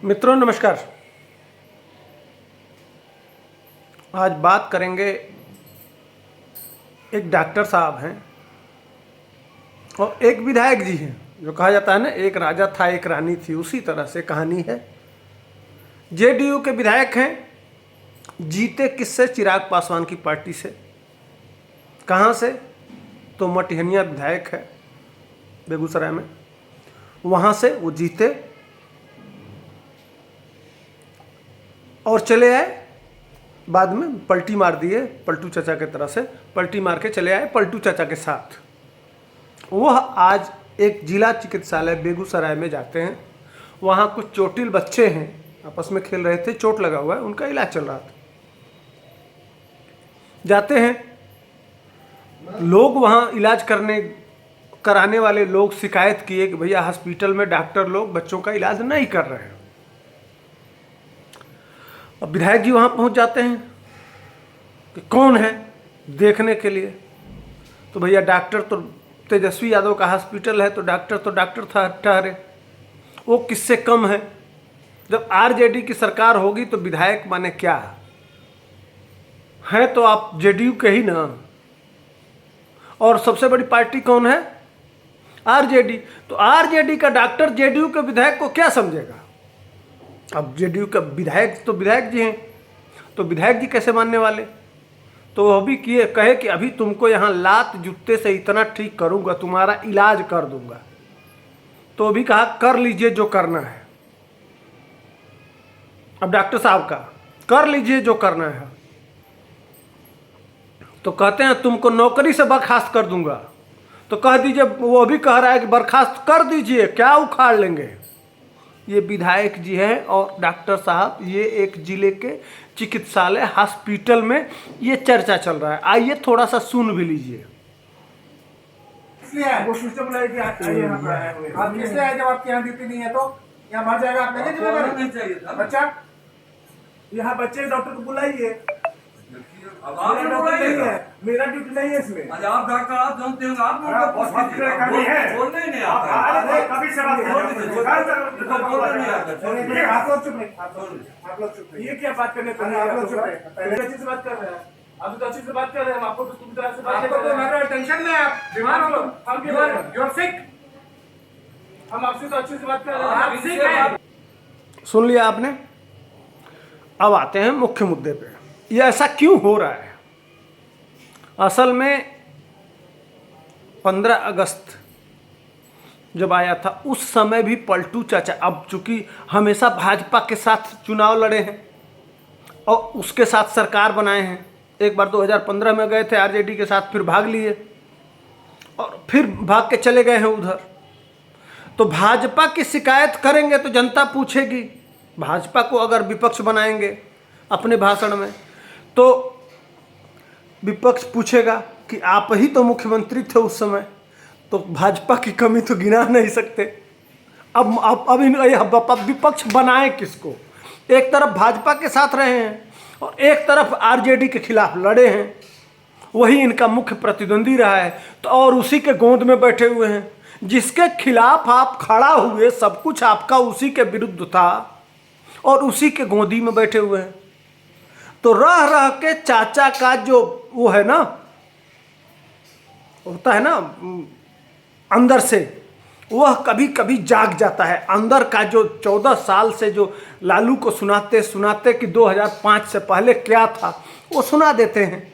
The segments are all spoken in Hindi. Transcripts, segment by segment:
मित्रों नमस्कार। आज बात करेंगे, एक डॉक्टर साहब हैं और एक विधायक जी हैं। जो कहा जाता है ना, एक राजा था एक रानी थी, उसी तरह से कहानी है। जेडीयू के विधायक हैं, जीते किससे? चिराग पासवान की पार्टी से। कहाँ से? तो मटिहनिया विधायक है बेगूसराय में, वहाँ से वो जीते और चले आए। बाद में पलटी मार दिए, पलटू चाचा के तरह से पलटी मार के चले आए पलटू चाचा के साथ। वह आज एक जिला चिकित्सालय बेगूसराय में जाते हैं। वहाँ कुछ चोटिल बच्चे हैं, आपस में खेल रहे थे, चोट लगा हुआ है, उनका इलाज चल रहा था। जाते हैं लोग, वहाँ इलाज कराने वाले लोग शिकायत किए कि भैया हॉस्पिटल में डॉक्टर लोग बच्चों का इलाज नहीं कर रहे हैं। अब विधायक जी वहाँ पहुँच जाते हैं कि कौन है देखने के लिए। तो भैया डॉक्टर तो तेजस्वी यादव का हॉस्पिटल है, तो डॉक्टर था ठहरे। वो किससे कम है? जब आरजेडी की सरकार होगी तो विधायक माने क्या है? तो आप जेडीयू के ही ना। और सबसे बड़ी पार्टी कौन है? आरजेडी। तो आरजेडी का डॉक्टर जेडीयू के विधायक को क्या समझेगा? अब जेडीयू का विधायक तो विधायक जी हैं, तो विधायक जी कैसे मानने वाले? तो वह भी कहे कि अभी तुमको यहाँ लात जूते से इतना ठीक करूँगा, तुम्हारा इलाज कर दूंगा। तो भी कहा कर लीजिए जो करना है। अब डॉक्टर साहब का कर लीजिए जो करना है, तो कहते हैं तुमको नौकरी से बर्खास्त कर दूंगा। तो कह दीजिए, वो भी कह रहा है कि बर्खास्त कर दीजिए, क्या उखाड़ लेंगे। ये विधायक जी हैं और डॉक्टर साहब, ये एक जिले के चिकित्सालय हॉस्पिटल में ये चर्चा चल रहा है। आइए थोड़ा सा सुन भी लीजिए। इसलिए वो सिस्टम लाइक आप किससे आए? जब आपकी यहाँ ड्यूटी नहीं है तो यहाँ मर जाएगा, आप नहीं जिम्मेदारी नहीं चाहिए था। बच्चा यहाँ बच्चे डॉक्टर को बुलाइए। अब आप नहीं है, मेरा ड्यूटी नहीं है इसमें। आप डॉक्टर, आप जानते हैं, आप बोलने ही नहीं आता। कभी से आप लोग चुप रहे, आप लोग चुप रहे। ये क्या बात करने को? आप लोग चुप रहे, पहले अच्छी से बात कर रहे हैं। आप तो अच्छी से बात कर रहे हैं, आपको तो पूरी तरह से बात कर रहे हैं। टेंशन में आप बीमार हो, हम यू आर सिक। हम आपसे तो अच्छे से बात कर रहे हैं, आप सिक हैं। सुन लिया आपने। अब आते हैं मुख्य मुद्दे पे। ये ऐसा क्यों हो रहा है? असल में 15 अगस्त जब आया था, उस समय भी पलटू चाचा, अब चूंकि हमेशा भाजपा के साथ चुनाव लड़े हैं और उसके साथ सरकार बनाए हैं। एक बार 2015 में गए थे आरजेडी के साथ, फिर भाग लिए और फिर भाग के चले गए हैं उधर। तो भाजपा की शिकायत करेंगे तो जनता पूछेगी। भाजपा को अगर विपक्ष बनाएंगे अपने भाषण में, तो विपक्ष पूछेगा कि आप ही तो मुख्यमंत्री थे उस समय, तो भाजपा की कमी तो गिना नहीं सकते। अब विपक्ष बनाए किसको? एक तरफ भाजपा के साथ रहे हैं और एक तरफ आरजेडी के खिलाफ लड़े हैं, वही इनका मुख्य प्रतिद्वंदी रहा है। तो और उसी के गोद में बैठे हुए हैं, जिसके खिलाफ आप खड़ा हुए, सब कुछ आपका उसी के विरुद्ध था और उसी के गोदी में बैठे हुए हैं। तो रह रह के चाचा का जो वो है ना, होता है ना अंदर से, वह कभी कभी जाग जाता है। अंदर का जो 14 साल से जो लालू को सुनाते सुनाते कि 2005 से पहले क्या था, वो सुना देते हैं।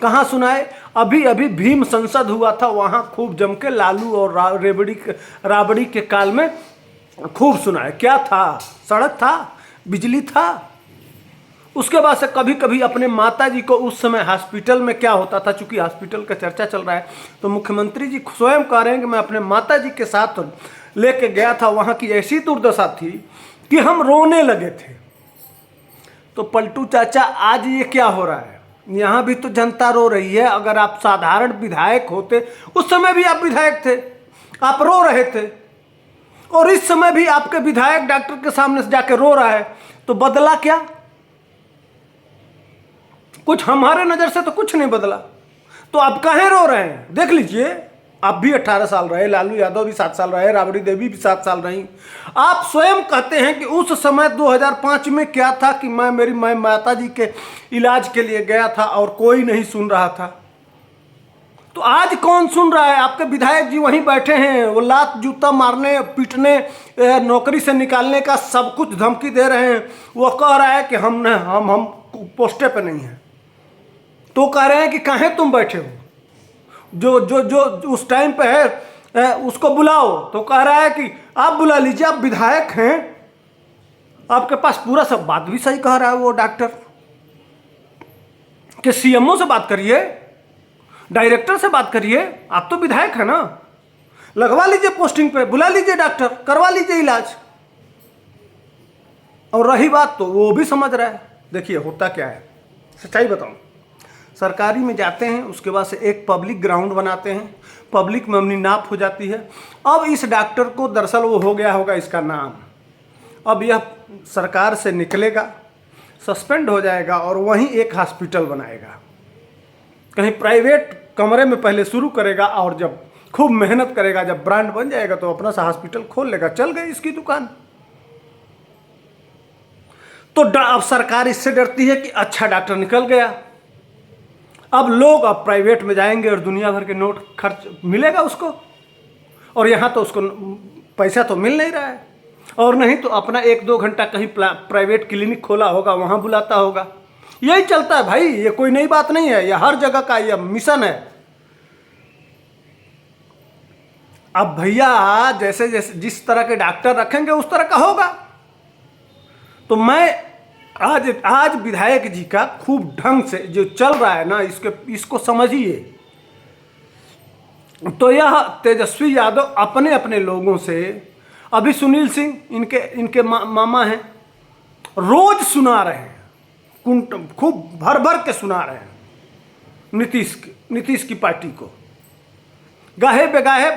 कहाँ सुनाए? अभी अभी भीम संसद हुआ था, वहाँ खूब जम के लालू और राबड़ी के काल में खूब सुनाए। क्या था? सड़क था, बिजली था। उसके बाद से कभी कभी अपने माता जी को, उस समय हॉस्पिटल में क्या होता था, चूंकि हॉस्पिटल का चर्चा चल रहा है, तो मुख्यमंत्री जी स्वयं कह रहे हैं कि मैं अपने माता जी के साथ लेके गया था, वहाँ की ऐसी दुर्दशा थी कि हम रोने लगे थे। तो पलटू चाचा, आज ये क्या हो रहा है? यहाँ भी तो जनता रो रही है। अगर आप साधारण विधायक होते, उस समय भी आप विधायक थे, आप रो रहे थे, और इस समय भी आपके विधायक डॉक्टर के सामने से जाके रो रहा है, तो बदला क्या? कुछ हमारे नज़र से तो कुछ नहीं बदला। तो आप काहे रो रहे हैं? देख लीजिए, आप भी 18 साल रहे, लालू यादव भी 7 साल रहे, राबड़ी देवी भी 7 साल रही। आप स्वयं कहते हैं कि उस समय 2005 में क्या था कि मैं माता जी के इलाज के लिए गया था और कोई नहीं सुन रहा था। तो आज कौन सुन रहा है? आपके विधायक जी वहीं बैठे हैं, वो लात जूता मारने, पीटने, नौकरी से निकालने का सब कुछ धमकी दे रहे हैं। वो कह रहा है कि हम पोस्टे पे नहीं हैं। तो कह रहे हैं कि कहाँ तुम बैठे हो, जो उस टाइम पे है उसको बुलाओ। तो कह रहा है कि आप बुला लीजिए, आप विधायक हैं, आपके पास पूरा सब। बात भी सही कह रहा है वो डॉक्टर कि सीएमओ से बात करिए, डायरेक्टर से बात करिए, आप तो विधायक है ना, लगवा लीजिए पोस्टिंग पे, बुला लीजिए डॉक्टर, करवा लीजिए इलाज। और रही बात, तो वो भी समझ रहा है। देखिए होता क्या है, सच्चाई बताऊं, सरकारी में जाते हैं, उसके बाद से एक पब्लिक ग्राउंड बनाते हैं, पब्लिक में अपनी नाप हो जाती है। अब इस डॉक्टर को दरअसल वो हो गया होगा इसका नाम, अब यह सरकार से निकलेगा, सस्पेंड हो जाएगा और वहीं एक हॉस्पिटल बनाएगा, कहीं प्राइवेट कमरे में पहले शुरू करेगा और जब खूब मेहनत करेगा, जब ब्रांड बन जाएगा तो अपना सा हॉस्पिटल खोल लेगा। चल गई इसकी दुकान। तो अब सरकार इससे डरती है कि अच्छा डॉक्टर निकल गया, अब लोग अब प्राइवेट में जाएंगे और दुनिया भर के नोट खर्च मिलेगा उसको, और यहाँ तो उसको पैसा तो मिल नहीं रहा है। और नहीं तो अपना 1-2 घंटा कहीं प्राइवेट क्लिनिक खोला होगा, वहाँ बुलाता होगा। यही चलता है भाई, ये कोई नई बात नहीं है, यह हर जगह का यह मिशन है। अब भैया जैसे जैसे जिस तरह के डॉक्टर रखेंगे उस तरह का होगा। तो मैं आज विधायक जी का खूब ढंग से जो चल रहा है ना, इसको समझिए। तो यह तेजस्वी यादव अपने अपने लोगों से, अभी सुनील सिंह इनके मामा हैं, रोज सुना रहे हैं, खूब भर भर के सुना रहे हैं नीतीश की पार्टी को, गाहे बेगाहे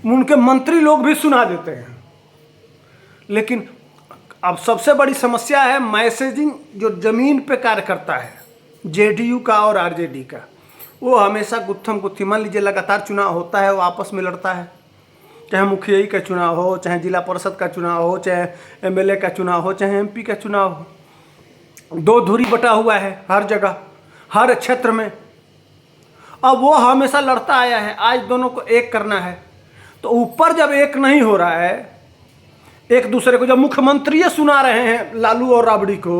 उनके मंत्री लोग भी सुना देते हैं। लेकिन अब सबसे बड़ी समस्या है मैसेजिंग, जो जमीन पे कार्य करता है जेडीयू का और आरजेडी का, वो हमेशा गुत्थम गुत्थी। मान लीजिए लगातार चुनाव होता है, वो आपस में लड़ता है, चाहे मुखिया का चुनाव हो, चाहे जिला परिषद का चुनाव हो, चाहे एमएलए का चुनाव हो, चाहे एमपी का चुनाव हो, 2 धुरी बटा हुआ है हर जगह, हर क्षेत्र में। अब वो हमेशा लड़ता आया है, आज दोनों को एक करना है। तो ऊपर जब एक नहीं हो रहा है एक दूसरे को, जब मुख्यमंत्री सुना रहे हैं लालू और राबड़ी को,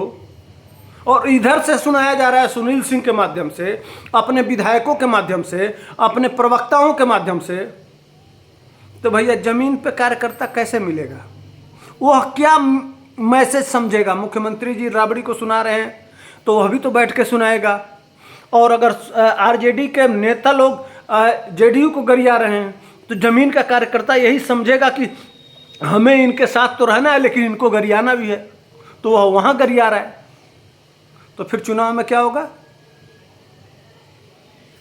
और इधर से सुनाया जा रहा है सुनील सिंह के माध्यम से, अपने विधायकों के माध्यम से, अपने प्रवक्ताओं के माध्यम से, तो भैया जमीन पे कार्यकर्ता कैसे मिलेगा? वह क्या मैसेज समझेगा? मुख्यमंत्री जी राबड़ी को सुना रहे हैं तो वह भी तो बैठ के सुनाएगा। और अगर आरजेडी के नेता लोग जेडीयू को गरिया रहे हैं तो जमीन का कार्यकर्ता यही समझेगा कि हमें इनके साथ तो रहना है लेकिन इनको गरियाना भी है, तो वह वहाँ गरिया रहा है। तो फिर चुनाव में क्या होगा?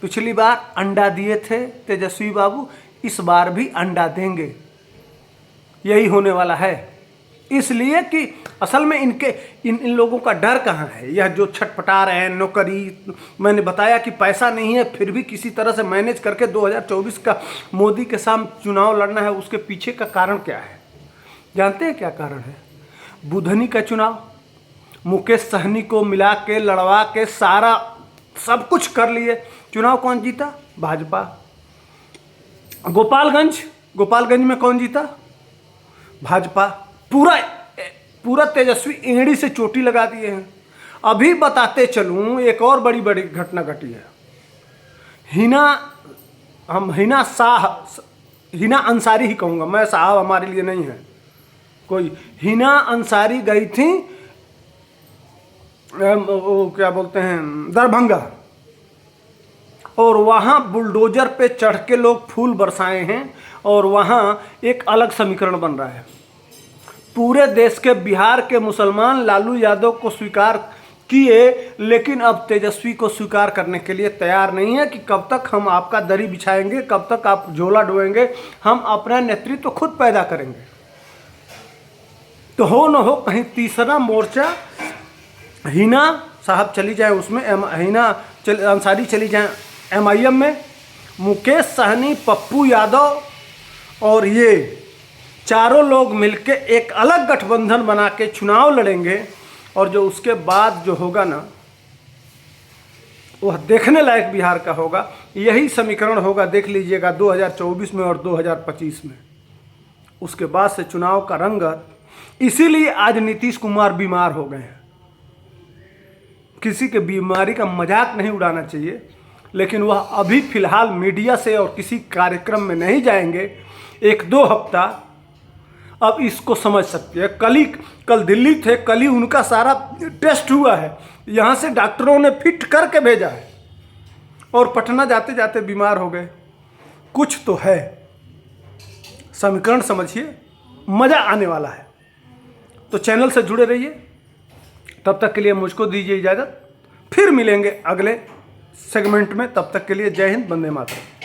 पिछली बार अंडा दिए थे तेजस्वी बाबू, इस बार भी अंडा देंगे, यही होने वाला है। इसलिए कि असल में इन लोगों का डर कहाँ है? यह जो छटपटा रहे हैं नौकरी, मैंने बताया कि पैसा नहीं है फिर भी किसी तरह से मैनेज करके 2024 का मोदी के साथ चुनाव लड़ना है। उसके पीछे का कारण क्या है जानते हैं? क्या कारण है? बुधनी का चुनाव, मुकेश सहनी को मिला के लड़वा के सारा सब कुछ कर लिए, चुनाव कौन जीता? भाजपा। गोपालगंज में कौन जीता? भाजपा। पूरा तेजस्वी एड़ी से चोटी लगा दिए हैं। अभी बताते चलूं, एक और बड़ी घटना घटी है। हिना अंसारी ही कहूँगा मैं, साहब हमारे लिए नहीं है कोई। हिना अंसारी गई थी वो क्या बोलते हैं दरभंगा, और वहाँ बुलडोजर पे चढ़ के लोग फूल बरसाए हैं और वहाँ एक अलग समीकरण बन रहा है। पूरे देश के बिहार के मुसलमान लालू यादव को स्वीकार किए, लेकिन अब तेजस्वी को स्वीकार करने के लिए तैयार नहीं है कि कब तक हम आपका दरी बिछाएंगे, कब तक आप झोला ढोएंगे, हम अपना नेतृत्व खुद पैदा करेंगे। तो हो न हो कहीं तीसरा मोर्चा हिना साहब चली जाए उसमें, हिना अंसारी चली जाए MIM में, मुकेश सहनी, पप्पू यादव और ये चारों लोग मिलके एक अलग गठबंधन बना के चुनाव लड़ेंगे और जो उसके बाद जो होगा ना वह देखने लायक बिहार का होगा। यही समीकरण होगा, देख लीजिएगा 2024 में और 2025 में। उसके बाद से चुनाव का रंगत, इसीलिए आज नीतीश कुमार बीमार हो गए हैं। किसी के बीमारी का मजाक नहीं उड़ाना चाहिए, लेकिन वह अभी फिलहाल मीडिया से और किसी कार्यक्रम में नहीं जाएंगे। 1-2 हफ्ता अब इसको समझ सकते हैं। कल दिल्ली थे, कल ही उनका सारा टेस्ट हुआ है, यहाँ से डॉक्टरों ने फिट करके भेजा है और पटना जाते जाते बीमार हो गए। कुछ तो है, समीकरण समझिए, मज़ा आने वाला है। तो चैनल से जुड़े रहिए। तब तक के लिए मुझको दीजिए इजाज़त, फिर मिलेंगे अगले सेगमेंट में। तब तक के लिए जय हिंद, वंदे मातरम।